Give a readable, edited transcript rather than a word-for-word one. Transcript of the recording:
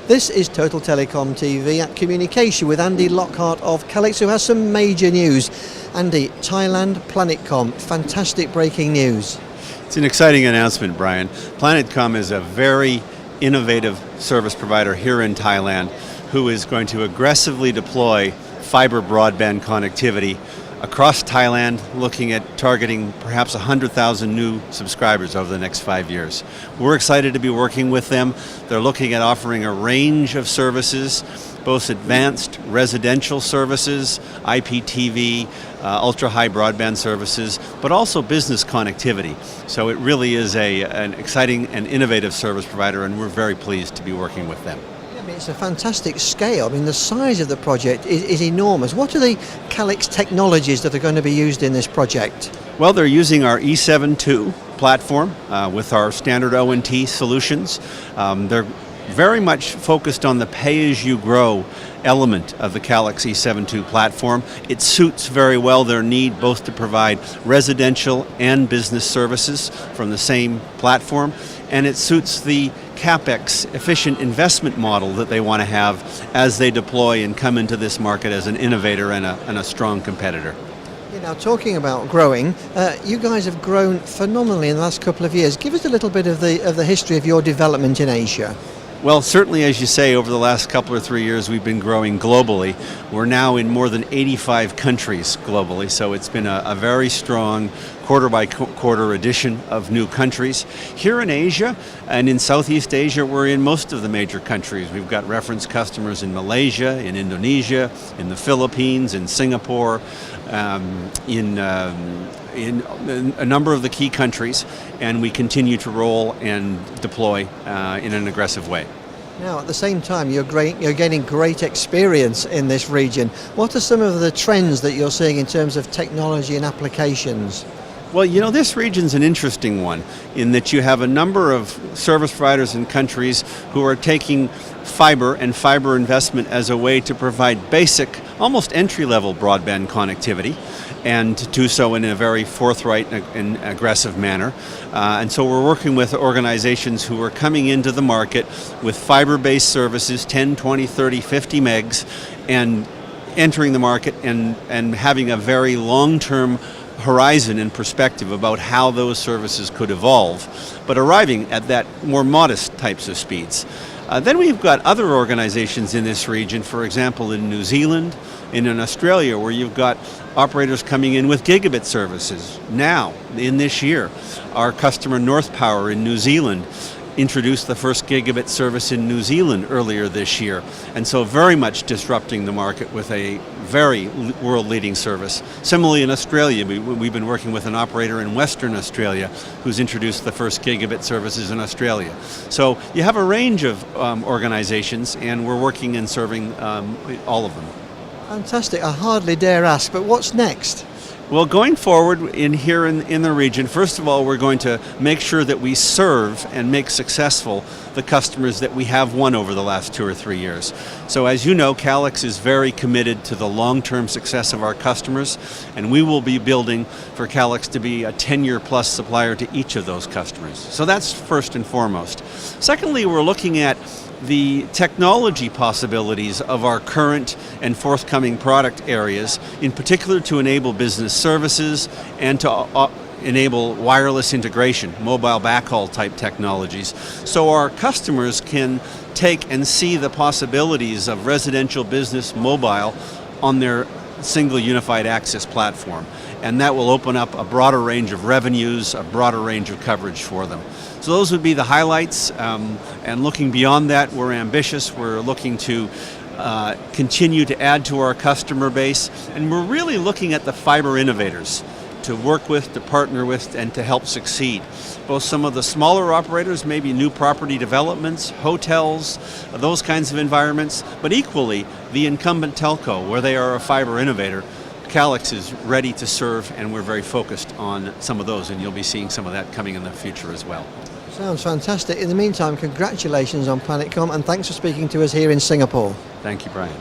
This is Total Telecom TV at Communication with Andy Lockhart of Calyx, who has some major news. Andy, Thailand, PlanetComm, fantastic breaking news. It's an exciting announcement, Brian. PlanetComm is a very innovative service provider here in Thailand who is going to aggressively deploy fiber broadband connectivity across Thailand, looking at targeting perhaps 100,000 new subscribers over the next 5 years. We're excited to be working with them. They're looking at offering a range of services, both advanced residential services, IPTV, ultra-high broadband services, but also business connectivity. So it really is an exciting and innovative service provider, and we're very pleased to be working with them. It's a fantastic scale. I mean, the size of the project is enormous. What are the Calyx technologies that are going to be used in this project? Well, they're using our E7.2 platform with our standard ONT solutions. They're very much focused on the pay-as-you-grow element of the Calyx E7.2 platform. It suits very well their need both to provide residential and business services from the same platform, and it suits the CapEx efficient investment model that they want to have as they deploy and come into this market as an innovator and a strong competitor. Now, talking about growing, you guys have grown phenomenally in the last couple of years. Give us a little bit of the history of your development in Asia. Well, certainly, as you say, over the last couple or 3 years, we've been growing globally. We're now in more than 85 countries globally, so it's been a very strong quarter-by-quarter addition of new countries. Here in Asia and in Southeast Asia, we're in most of the major countries. We've got reference customers in Malaysia, in Indonesia, in the Philippines, in Singapore, in a number of the key countries, and we continue to roll and deploy in an aggressive way. Now, at the same time, you're gaining great experience in this region. What are some of the trends that you're seeing in terms of technology and applications? Well, you know, this region's an interesting one in that you have a number of service providers and countries who are taking fiber and fiber investment as a way to provide basic, almost entry-level broadband connectivity, and to do so in a very forthright and aggressive manner. And so we're working with organizations who are coming into the market with fiber-based services, 10, 20, 30, 50 megs, and entering the market and having a very long-term horizon and perspective about how those services could evolve, but arriving at that more modest types of speeds. Then we've got other organizations in this region, for example, in New Zealand, and in Australia, where you've got operators coming in with gigabit services. Now, in this year, our customer North Power in New Zealand introduced the first gigabit service in New Zealand earlier this year, and so very much disrupting the market with a very world-leading service. Similarly, in Australia, we've been working with an operator in Western Australia who's introduced the first gigabit services in Australia. So you have a range of organizations, and we're working and serving all of them. Fantastic. I hardly dare ask, but what's next? Well, going forward in the region, first of all, we're going to make sure that we serve and make successful the customers that we have won over the last 2 or 3 years. So as you know, Calyx is very committed to the long-term success of our customers, and we will be building for Calyx to be a 10-year plus supplier to each of those customers. So that's first and foremost. Secondly, we're looking at the technology possibilities of our current and forthcoming product areas, in particular to enable business services and to enable wireless integration, mobile backhaul type technologies, so our customers can take and see the possibilities of residential, business, mobile on their single unified access platform. And that will open up a broader range of revenues, a broader range of coverage for them. So those would be the highlights, and looking beyond that, we're ambitious. We're looking to continue to add to our customer base, and we're really looking at the fiber innovators to work with, to partner with, and to help succeed. Both some of the smaller operators, maybe new property developments, hotels, those kinds of environments, but equally the incumbent telco, where they are a fiber innovator. Calyx is ready to serve, and we're very focused on some of those, and you'll be seeing some of that coming in the future as well. Sounds fantastic. In the meantime, congratulations on PlanetComm, and thanks for speaking to us here in Singapore. Thank you, Brian.